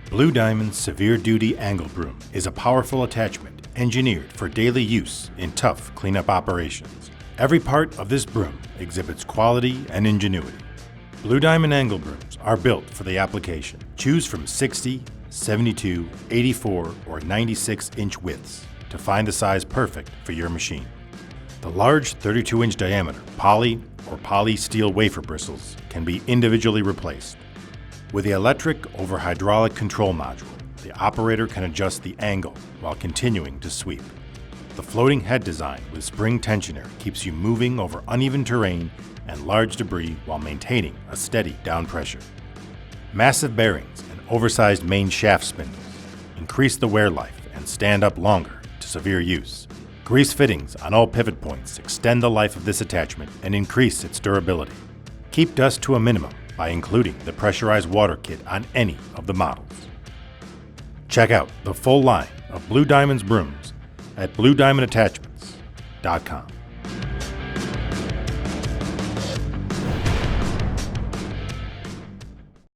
Blue Diamond's Severe Duty Angle Broom is a powerful attachment engineered for daily use in tough cleanup operations. Every part of this broom exhibits quality and ingenuity. Blue Diamond Angle Brooms are built for the application. Choose from 60, 72, 84, or 96-inch widths to find the size perfect for your machine. The large 32-inch diameter poly or poly steel wafer bristles can be individually replaced. With the electric over hydraulic control module, the operator can adjust the angle while continuing to sweep. The floating head design with spring tensioner keeps you moving over uneven terrain and large debris while maintaining a steady down pressure. Massive bearings and oversized main shaft spindles increase the wear life and stand up longer to severe use. Grease fittings on all pivot points extend the life of this attachment and increase its durability. Keep dust to a minimum by including the pressurized water kit on any of the models. Check out the full line of Blue Diamond's brooms at BlueDiamondAttachments.com.